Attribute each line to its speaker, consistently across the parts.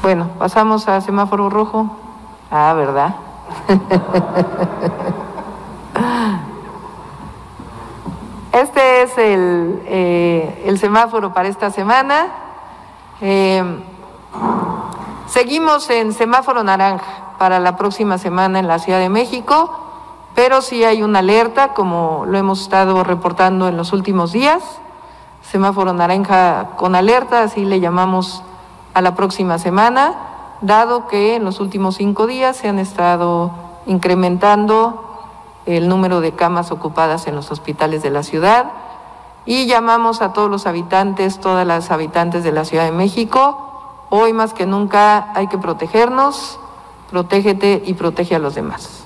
Speaker 1: Bueno, pasamos a semáforo rojo. Ah, ¿verdad? Este es el semáforo para esta semana. Seguimos en semáforo naranja para la próxima semana en la Ciudad de México, pero sí hay una alerta, como lo hemos estado reportando en los últimos días. Semáforo naranja con alerta, así le llamamos a la próxima semana, dado que en los últimos 5 días se han estado incrementando el número de camas ocupadas en los hospitales de la ciudad, y llamamos a todos los habitantes, todas las habitantes de la Ciudad de México: hoy más que nunca hay que protegernos, protégete y protege a los demás.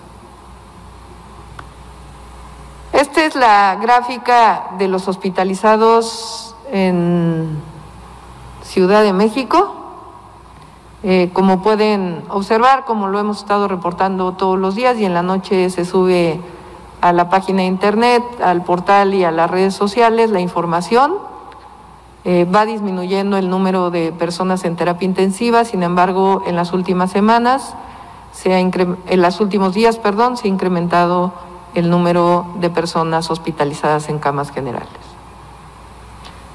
Speaker 1: Esta es la gráfica de los hospitalizados en Ciudad de México. Como pueden observar, como lo hemos estado reportando todos los días, y en la noche se sube a la página de internet, al portal y a las redes sociales la información. Va disminuyendo el número de personas en terapia intensiva. Sin embargo, en las últimas semanas, en los últimos días, se ha incrementado el número de personas hospitalizadas en camas generales.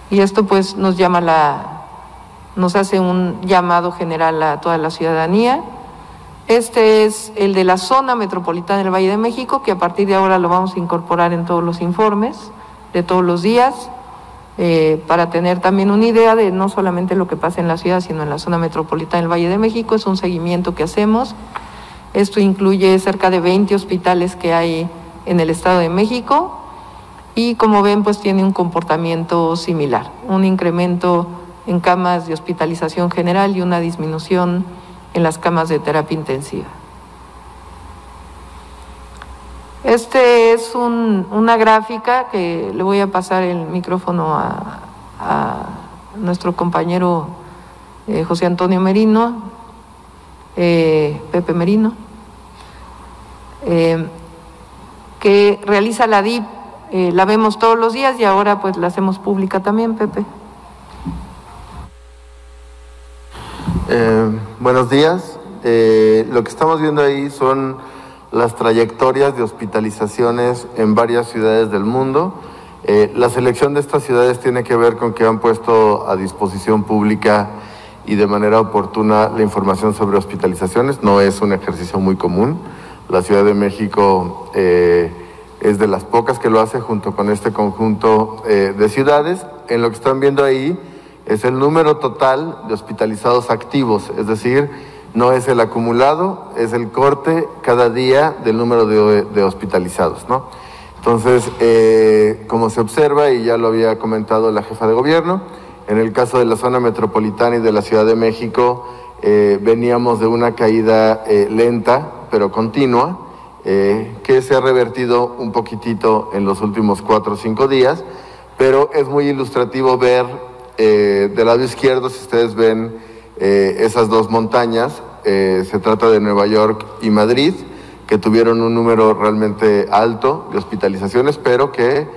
Speaker 1: Y esto pues nos hace un llamado general a toda la ciudadanía. Este es el de la zona metropolitana del Valle de México, que a partir de ahora lo vamos a incorporar en todos los informes de todos los días, para tener también una idea de no solamente lo que pasa en la ciudad, sino en la zona metropolitana del Valle de México. Es un seguimiento que hacemos. Esto incluye cerca de 20 hospitales que hay en el Estado de México, y como ven, pues tiene un comportamiento similar, un incremento en camas de hospitalización general y una disminución en las camas de terapia intensiva. Este es una gráfica que le voy a pasar el micrófono a nuestro compañero José Antonio Merino, Pepe Merino, que realiza la DIP. La vemos todos los días y ahora pues la hacemos pública también, Pepe.
Speaker 2: Buenos días. Lo que estamos viendo ahí son las trayectorias de hospitalizaciones en varias ciudades del mundo. La selección de estas ciudades tiene que ver con que han puesto a disposición pública y de manera oportuna la información sobre hospitalizaciones. No es un ejercicio muy común. La Ciudad de México es de las pocas que lo hace, junto con este conjunto de ciudades. En lo que están viendo ahí es el número total de hospitalizados activos, es decir, no es el acumulado, es el corte cada día del número de hospitalizados, ¿no? Entonces, como se observa, y ya lo había comentado la jefa de gobierno, en el caso de la zona metropolitana y de la Ciudad de México, veníamos de una caída lenta, pero continua, que se ha revertido un poquitito en los últimos 4 o 5 días, pero es muy ilustrativo ver del lado izquierdo, si ustedes ven esas dos montañas, se trata de Nueva York y Madrid, que tuvieron un número realmente alto de hospitalizaciones, pero que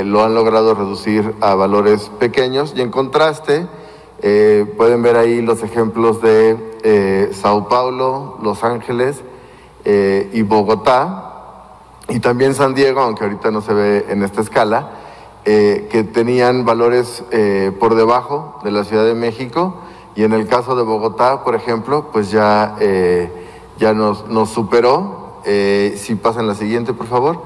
Speaker 2: lo han logrado reducir a valores pequeños. Y en contraste, pueden ver ahí los ejemplos de Sao Paulo, Los Ángeles y Bogotá, y también San Diego, aunque ahorita no se ve en esta escala, que tenían valores por debajo de la Ciudad de México. Y en el caso de Bogotá, por ejemplo, pues ya nos superó. Si pasan la siguiente, por favor.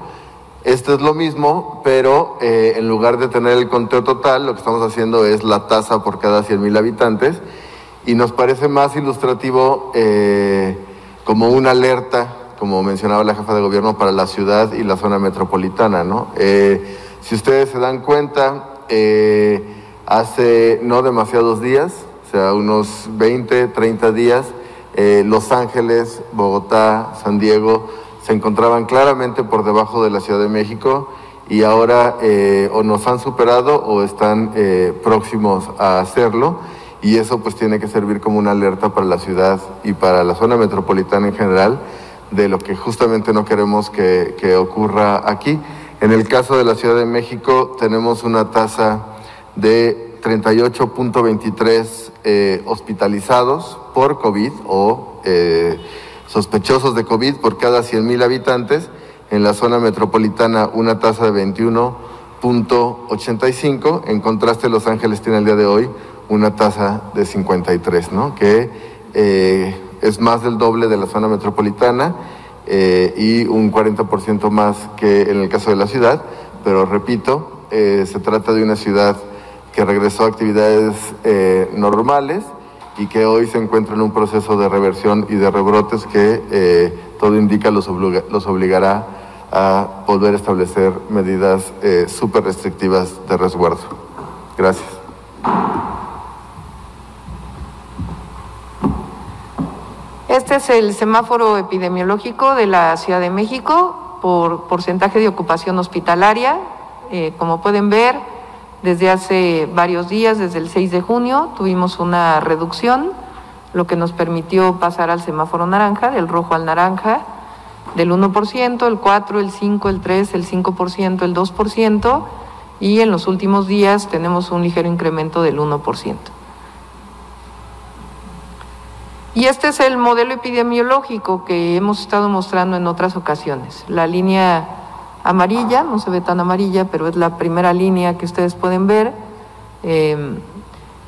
Speaker 2: Esto es lo mismo, pero en lugar de tener el conteo total, lo que estamos haciendo es la tasa por cada 100,000 habitantes, y nos parece más ilustrativo como una alerta, como mencionaba la jefa de gobierno, para la ciudad y la zona metropolitana, ¿no? Si ustedes se dan cuenta, hace no demasiados días, o sea, unos 20, 30 días, Los Ángeles, Bogotá, San Diego se encontraban claramente por debajo de la Ciudad de México, y ahora o nos han superado o están próximos a hacerlo, y eso pues tiene que servir como una alerta para la ciudad y para la zona metropolitana en general, de lo que justamente no queremos que ocurra aquí. En el caso de la Ciudad de México tenemos una tasa de 38.23 hospitalizados por COVID o sospechosos de COVID por cada 100,000 habitantes. En la zona metropolitana una tasa de 21.85, en contraste Los Ángeles tiene el día de hoy una tasa de 53, ¿no? Que es más del doble de la zona metropolitana y un 40% más que en el caso de la ciudad, pero repito, se trata de una ciudad que regresó a actividades normales y que hoy se encuentra en un proceso de reversión y de rebrotes que todo indica los obligará a poder establecer medidas súper restrictivas de resguardo. Gracias.
Speaker 1: Este es el semáforo epidemiológico de la Ciudad de México por porcentaje de ocupación hospitalaria. Como pueden ver, desde hace varios días, desde el 6 de junio, tuvimos una reducción, lo que nos permitió pasar al semáforo naranja, del rojo al naranja, del 1%, el 4%, el 5%, el 3%, el 5%, el 2%, y en los últimos días tenemos un ligero incremento del 1%. Y este es el modelo epidemiológico que hemos estado mostrando en otras ocasiones. La línea amarilla, no se ve tan amarilla, pero es la primera línea que ustedes pueden ver,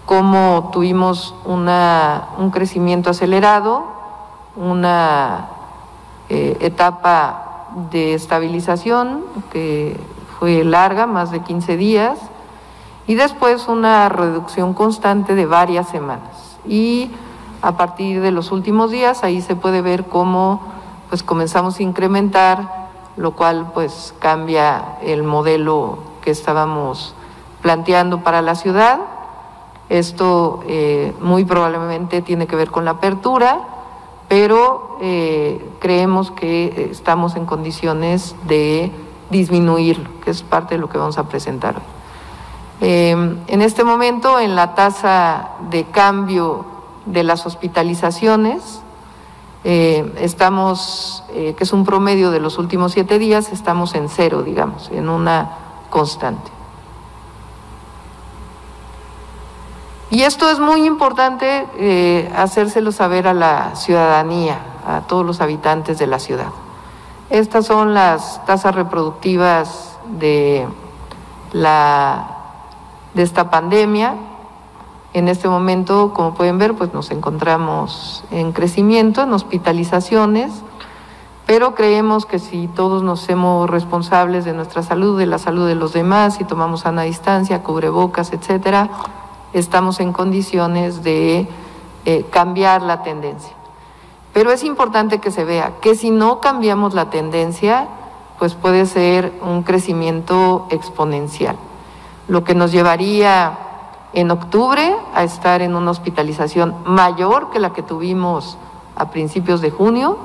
Speaker 1: cómo tuvimos un crecimiento acelerado, una etapa de estabilización que fue larga, más de 15 días, y después una reducción constante de varias semanas. Y a partir de los últimos días, ahí se puede ver cómo pues comenzamos a incrementar, lo cual pues cambia el modelo que estábamos planteando para la ciudad. Esto muy probablemente tiene que ver con la apertura, pero creemos que estamos en condiciones de disminuirlo, que es parte de lo que vamos a presentar hoy. En este momento, en la tasa de cambio de las hospitalizaciones, estamos, que es un promedio de los últimos 7 días, estamos en 0, digamos, en una constante. Y esto es muy importante hacérselo saber a la ciudadanía, a todos los habitantes de la ciudad. Estas son las tasas reproductivas de esta pandemia. En este momento, como pueden ver, pues nos encontramos en crecimiento, en hospitalizaciones, pero creemos que si todos nos hacemos responsables de nuestra salud, de la salud de los demás, si tomamos sana distancia, cubrebocas, etcétera, estamos en condiciones de cambiar la tendencia. Pero es importante que se vea que si no cambiamos la tendencia, pues puede ser un crecimiento exponencial, lo que nos llevaría en octubre a estar en una hospitalización mayor que la que tuvimos a principios de junio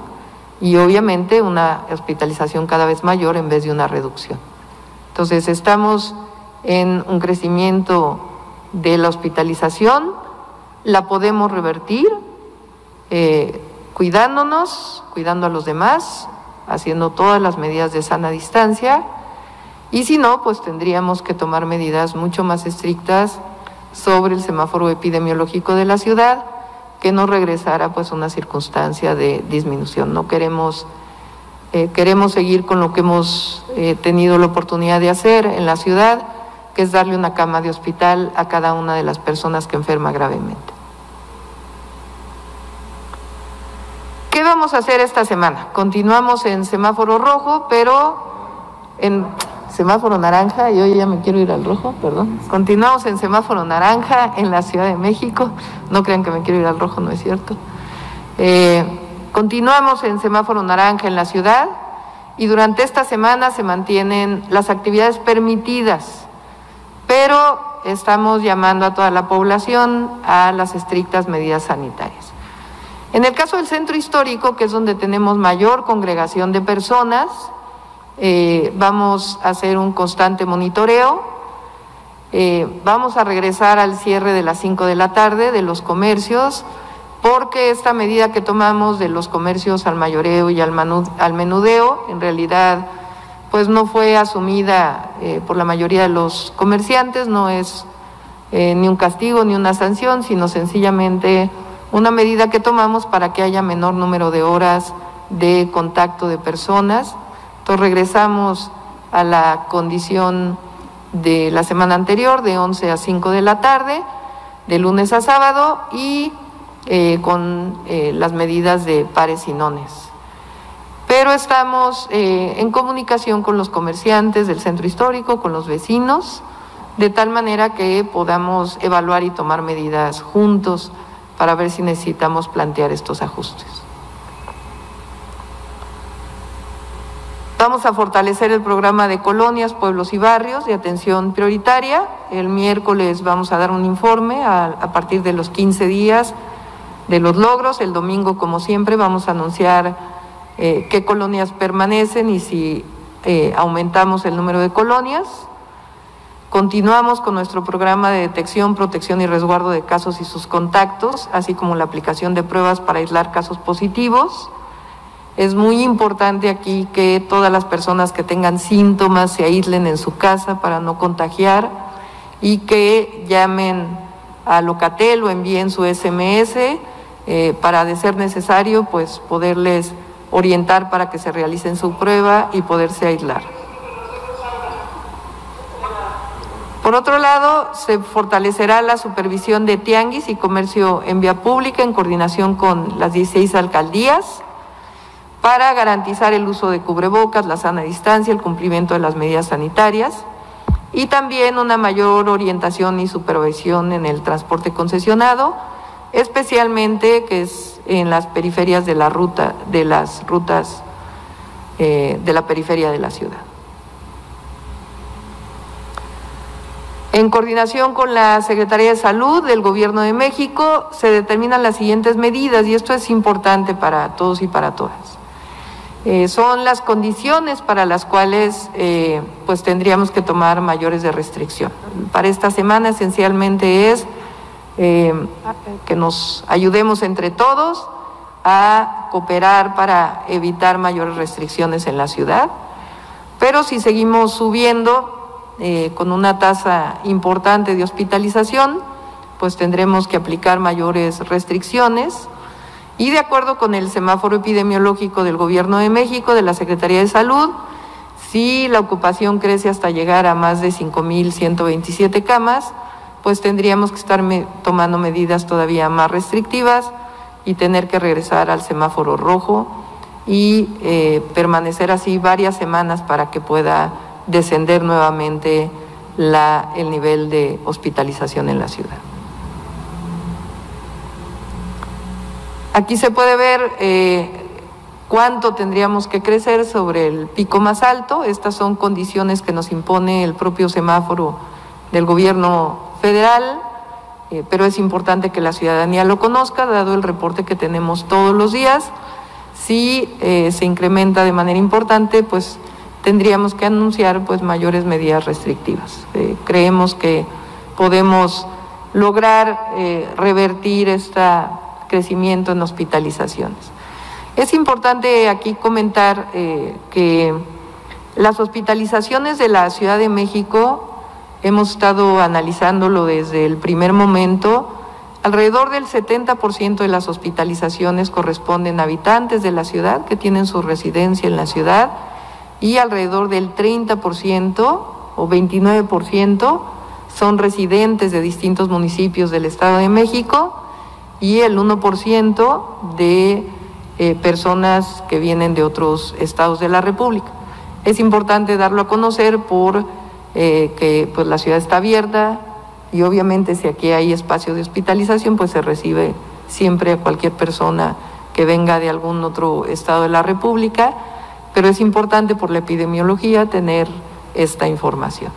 Speaker 1: y obviamente una hospitalización cada vez mayor en vez de una reducción. Entonces estamos en un crecimiento de la hospitalización, la podemos revertir cuidándonos, cuidando a los demás, haciendo todas las medidas de sana distancia, y si no, pues tendríamos que tomar medidas mucho más estrictas sobre el semáforo epidemiológico de la ciudad, que nos regresara pues una circunstancia de disminución. No queremos seguir con lo que hemos tenido la oportunidad de hacer en la ciudad, que es darle una cama de hospital a cada una de las personas que enferma gravemente. ¿Qué vamos a hacer esta semana? Continuamos en semáforo rojo, pero en semáforo naranja, y hoy ya me quiero ir al rojo, perdón. Continuamos en semáforo naranja en la Ciudad de México, no crean que me quiero ir al rojo, no es cierto. Continuamos en semáforo naranja en la ciudad y durante esta semana se mantienen las actividades permitidas, pero estamos llamando a toda la población a las estrictas medidas sanitarias. En el caso del centro histórico, que es donde tenemos mayor congregación de personas, vamos a hacer un constante monitoreo. Vamos a regresar al cierre de las 5 de la tarde de los comercios, porque esta medida que tomamos de los comercios al mayoreo y al menudeo, en realidad pues no fue asumida por la mayoría de los comerciantes, no es ni un castigo ni una sanción, sino sencillamente una medida que tomamos para que haya menor número de horas de contacto de personas. Entonces regresamos a la condición de la semana anterior, de 11 a 5 de la tarde, de lunes a sábado, y con las medidas de pares y nones. Pero estamos en comunicación con los comerciantes del centro histórico, con los vecinos, de tal manera que podamos evaluar y tomar medidas juntos para ver si necesitamos plantear estos ajustes. Vamos a fortalecer el programa de colonias, pueblos y barrios de atención prioritaria. El miércoles vamos a dar un informe a partir de los 15 días de los logros. El domingo, como siempre, vamos a anunciar qué colonias permanecen y si aumentamos el número de colonias. Continuamos con nuestro programa de detección, protección y resguardo de casos y sus contactos, así como la aplicación de pruebas para aislar casos positivos. Es muy importante aquí que todas las personas que tengan síntomas se aíslen en su casa para no contagiar y que llamen a Locatel o envíen su SMS para, de ser necesario, pues poderles orientar para que se realicen su prueba y poderse aislar. Por otro lado, se fortalecerá la supervisión de tianguis y comercio en vía pública en coordinación con las 16 alcaldías para garantizar el uso de cubrebocas, la sana distancia, el cumplimiento de las medidas sanitarias y también una mayor orientación y supervisión en el transporte concesionado, especialmente que es en las periferias de las rutas de la periferia de la ciudad. En coordinación con la Secretaría de Salud del Gobierno de México se determinan las siguientes medidas, y esto es importante para todos y para todas. Son las condiciones para las cuales pues tendríamos que tomar mayores de restricción. Para esta semana esencialmente es que nos ayudemos entre todos a cooperar para evitar mayores restricciones en la ciudad, pero si seguimos subiendo con una tasa importante de hospitalización, pues tendremos que aplicar mayores restricciones. Y de acuerdo con el semáforo epidemiológico del Gobierno de México, de la Secretaría de Salud, si la ocupación crece hasta llegar a más de 5,127 camas, pues tendríamos que estar tomando medidas todavía más restrictivas y tener que regresar al semáforo rojo y permanecer así varias semanas para que pueda descender nuevamente el nivel de hospitalización en la ciudad. Aquí se puede ver cuánto tendríamos que crecer sobre el pico más alto. Estas son condiciones que nos impone el propio semáforo del gobierno federal, pero es importante que la ciudadanía lo conozca, dado el reporte que tenemos todos los días. Si se incrementa de manera importante, pues tendríamos que anunciar pues mayores medidas restrictivas. Creemos que podemos lograr revertir este crecimiento en hospitalizaciones. Es importante aquí comentar que las hospitalizaciones de la Ciudad de México, hemos estado analizándolo desde el primer momento, alrededor del 70% de las hospitalizaciones corresponden a habitantes de la ciudad que tienen su residencia en la ciudad, y alrededor del 30% o 29% son residentes de distintos municipios del Estado de México y el 1% de personas que vienen de otros estados de la República. Es importante darlo a conocer por que pues la ciudad está abierta y obviamente si aquí hay espacio de hospitalización pues se recibe siempre a cualquier persona que venga de algún otro estado de la República, pero es importante por la epidemiología tener esta información.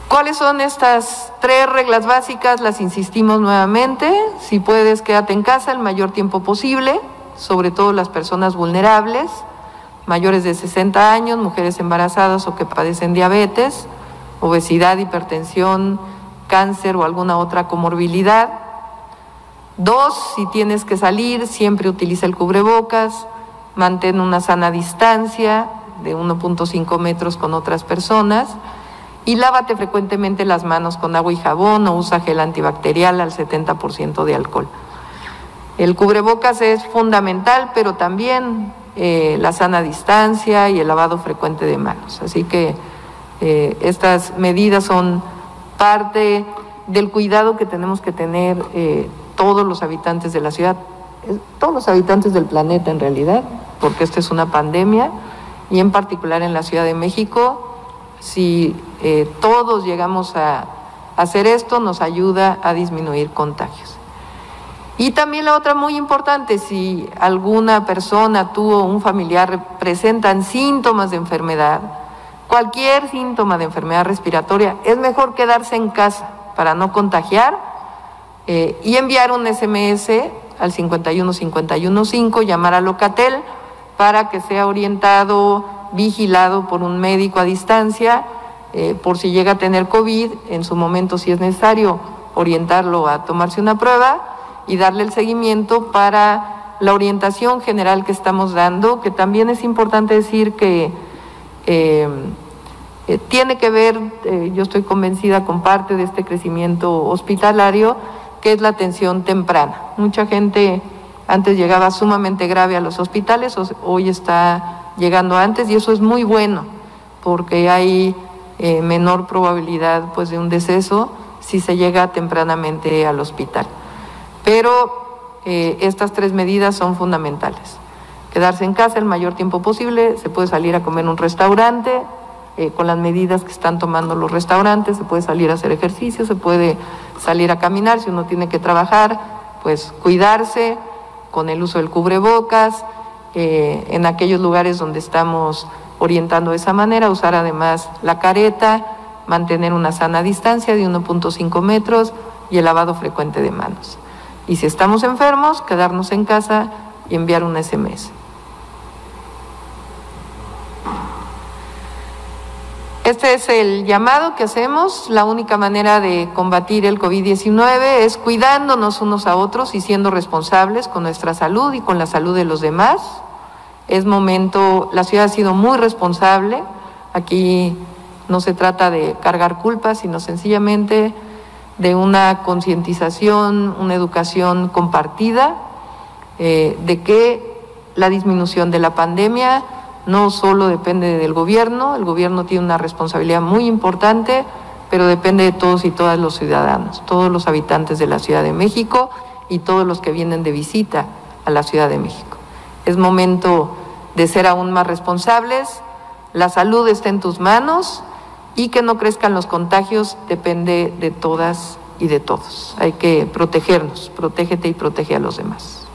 Speaker 1: ¿Cuáles son estas 3 reglas básicas? Las insistimos nuevamente. Si puedes, quédate en casa el mayor tiempo posible, sobre todo las personas vulnerables, mayores de 60 años, mujeres embarazadas o que padecen diabetes, obesidad, hipertensión, cáncer o alguna otra comorbilidad. 2, si tienes que salir, siempre utiliza el cubrebocas, mantén una sana distancia de 1.5 metros con otras personas. Y lávate frecuentemente las manos con agua y jabón o usa gel antibacterial al 70% de alcohol. El cubrebocas es fundamental, pero también la sana distancia y el lavado frecuente de manos. Así que estas medidas son parte del cuidado que tenemos que tener todos los habitantes de la ciudad, todos los habitantes del planeta en realidad, porque esta es una pandemia, y en particular en la Ciudad de México. Si todos llegamos a hacer esto, nos ayuda a disminuir contagios. Y también la otra muy importante, si alguna persona, tú o un familiar presentan síntomas de enfermedad, cualquier síntoma de enfermedad respiratoria, es mejor quedarse en casa para no contagiar y enviar un SMS al 51515, llamar a Locatel para que sea orientado, vigilado por un médico a distancia, por si llega a tener COVID, en su momento, si es necesario, orientarlo a tomarse una prueba y darle el seguimiento para la orientación general que estamos dando, que también es importante decir que tiene que ver, yo estoy convencida, con parte de este crecimiento hospitalario, que es la atención temprana. Mucha gente antes llegaba sumamente grave a los hospitales, hoy está llegando antes, y eso es muy bueno, porque hay menor probabilidad pues de un deceso si se llega tempranamente al hospital. Pero estas tres medidas son fundamentales. Quedarse en casa el mayor tiempo posible, se puede salir a comer en un restaurante, con las medidas que están tomando los restaurantes, se puede salir a hacer ejercicio, se puede salir a caminar, si uno tiene que trabajar, pues cuidarse con el uso del cubrebocas, en aquellos lugares donde estamos orientando de esa manera, usar además la careta, mantener una sana distancia de 1.5 metros y el lavado frecuente de manos. Y si estamos enfermos, quedarnos en casa y enviar un SMS. Este es el llamado que hacemos. La única manera de combatir el COVID-19 es cuidándonos unos a otros y siendo responsables con nuestra salud y con la salud de los demás. Es momento, la ciudad ha sido muy responsable. Aquí no se trata de cargar culpas, sino sencillamente de una concientización, una educación compartida, de que la disminución de la pandemia no solo depende del gobierno, el gobierno tiene una responsabilidad muy importante, pero depende de todos y todas los ciudadanos, todos los habitantes de la Ciudad de México y todos los que vienen de visita a la Ciudad de México. Es momento de ser aún más responsables, la salud está en tus manos y que no crezcan los contagios depende de todas y de todos. Hay que protegernos, protégete y protege a los demás.